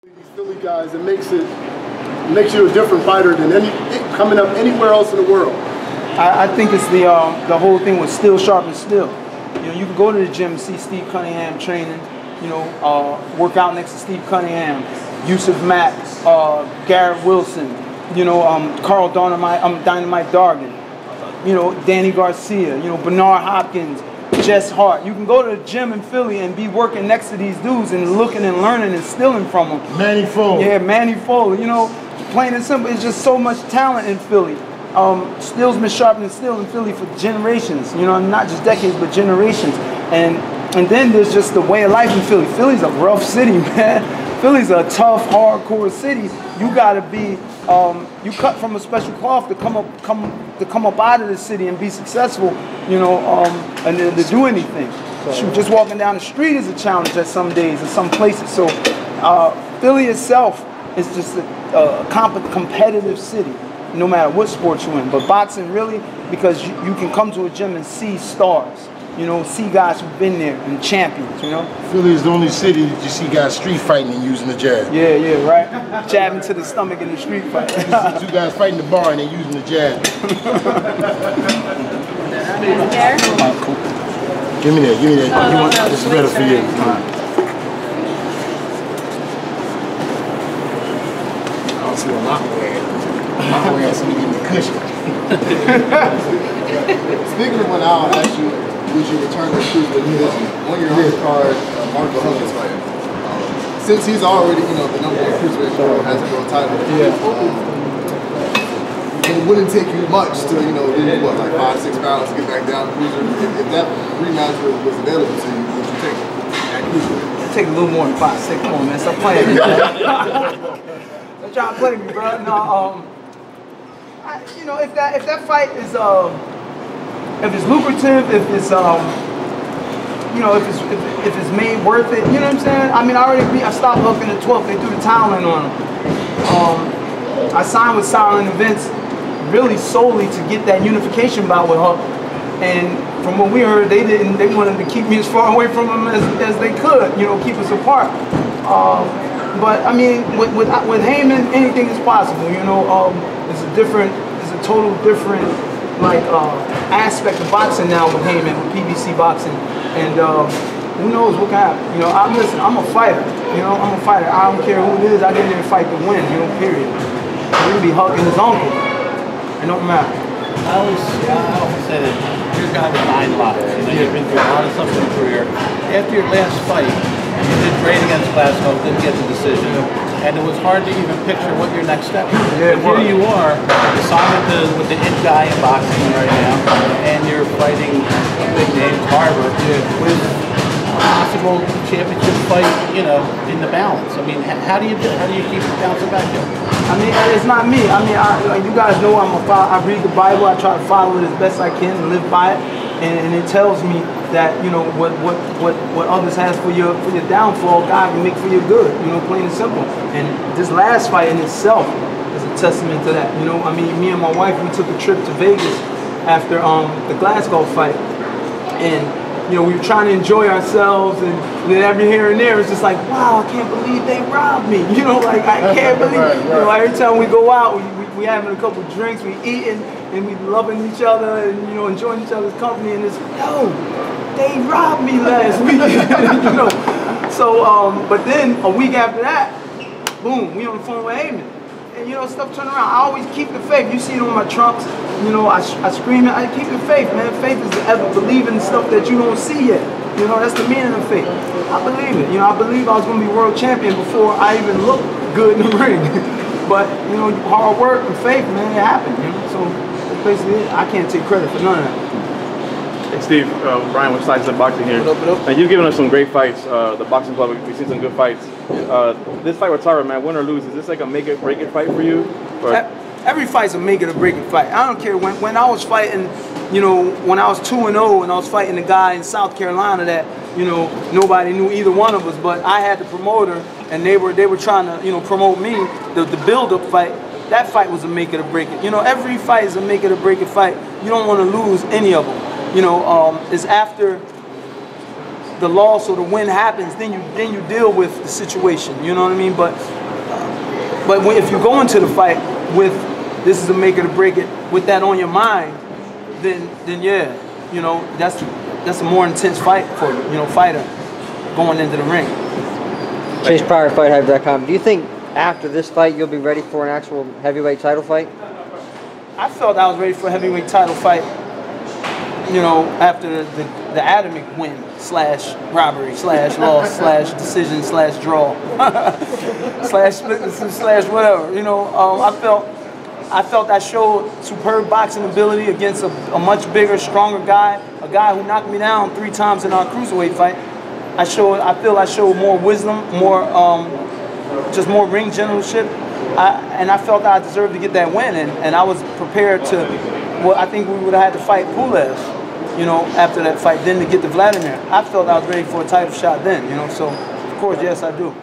These Philly guys, it makes you a different fighter than coming up anywhere else in the world. I think it's the whole thing with still sharp and still. You know, you can go to the gym and see Steve Cunningham training. You know, work out next to Steve Cunningham, Yusuf Mack, Garrett Wilson. You know, Carl Dynamite Dargan. You know, Danny Garcia. You know, Bernard Hopkins. Jess Hart. You can go to the gym in Philly and be working next to these dudes and looking and learning and stealing from them. Manny Foley. Yeah, Manny Foley. You know, plain and simple. It's just so much talent in Philly. Steel's been sharpening steel in Philly for generations. You know, not just decades, but generations. And then there's just the way of life in Philly. Philly's a rough city, man. Philly's a tough, hardcore city. You gotta be, you cut from a special cloth to come up out of the city and be successful. You know, and to do anything. Shoot, just walking down the street is a challenge at some days and some places. So Philly itself is just a competitive city, no matter what sport you're in. But boxing really, because you can come to a gym and see stars. You know, see guys who've been there and champions, you know? Philly is the only city that you see guys street fighting and using the jab. Yeah, yeah, right? Jabbing to the stomach in the street fight. You see two guys fighting the bar and they're using the jab. Give me that, give me that. This is better for you. I don't see what I'm wearing. I'm wearing so we get the cushion. Speaking of when I'll ask you, would you return the shoes with this on your undercard, Marco Huggins fighter? Since he's already, you know, the #1 cruiserweight world, has a world title. Yeah. It wouldn't take you much to, you know, lose what, like 5-6 pounds to get back down to cruiser. If that rematch was available to you, would you take it? It'd take a little more than 5-6 more, man. Stop playing me. Stop trying to play me, bro. No, you know, if that fight is if it's lucrative, if it's you know, if it's made worth it, you know what I'm saying? I mean, I stopped looking at 12th. They threw the towel in on him. I signed with Silent Events really solely to get that unification bout with Huck. And from what we heard, they wanted to keep me as far away from him as they could, you know, keep us apart. But I mean, with Heyman, anything is possible. You know, it's a total different like aspect of boxing now with Heyman, with PBC boxing, and who knows what can happen. You know, listen, I'm a fighter. You know, I'm a fighter. I don't care who it is. I get in there and fight to win. You know, period. He'll be hugging his uncle. It don't matter. I always say that you're a guy with 9 lives. You know, you've been through a lot of stuff in your career. After your last fight, you did great against Glasgow, didn't get the decision, and it was hard to even picture what your next step was. Yeah, but here you are, you signed with the it guy in boxing right now, and you're fighting a big name, Tarver, with a possible championship fight, you know, in the balance. I mean, how do you keep bouncing back there? I mean, it's not me. I mean, like you guys know, I read the Bible. I try to follow it as best I can and live by it. And it tells me that, you know, what others has for your downfall, God can make for your good. You know, plain and simple. And this last fight in itself is a testament to that. You know, I mean, me and my wife, we took a trip to Vegas after the Glasgow fight, and you know, we were trying to enjoy ourselves, and then every here and there, it's just like, wow, I can't believe they robbed me. You know, like I can't believe. Right. You know, every time we go out, we having a couple of drinks, we eating, and we loving each other, and you know, enjoying each other's company. And it's, yo, they robbed me last week. You know, so but then a week after that, boom, we on the phone with Heyman. And you know, stuff turn around. I always keep the faith. You see it on my trunks. You know, I scream it. I keep the faith, man. Faith is ever believing stuff that you don't see yet. You know, that's the meaning of faith. I believe it. You know, I believe I was going to be world champion before I even looked good in the ring. But you know, hard work and faith, man, it happened. You know, so that's basically it. I can't take credit for none of that. Hey Steve, Brian with Slices of Boxing here. What up? And you've given us some great fights. The boxing club, we've seen some good fights. This fight with Tarver, man, win or lose, is this like a make it break it fight for you? Or? Every fight's a make it or break it fight. I don't care. When I was fighting, you know, when I was 2-0 and I was fighting a guy in South Carolina that, you know, nobody knew either one of us, but I had the promoter and they were trying to, you know, promote me, the build-up fight. That fight was a make it or break it. You know, every fight is a make it or break it fight. You don't want to lose any of them. You know, it's after the loss or the win happens, then you deal with the situation. You know what I mean? But if you go into the fight with this is a make it or break it, with that on your mind, then yeah, you know, that's a more intense fight for you, you know, fighter going into the ring. Chase Pryor, FightHype.com. Do you think after this fight you'll be ready for an actual heavyweight title fight? I felt I was ready for a heavyweight title fight, you know, after the Adamek win / robbery / loss / decision / draw / whatever. You know, I felt I showed superb boxing ability against a much bigger, stronger guy, a guy who knocked me down 3 times in our cruiserweight fight. I feel I showed more wisdom, just more ring generalship, and I felt I deserved to get that win, and I was prepared to. Well, I think we would have had to fight Pulev, you know, after that fight, then to get to Vladimir. I felt I was ready for a title shot then, you know. So, of course, yes, I do.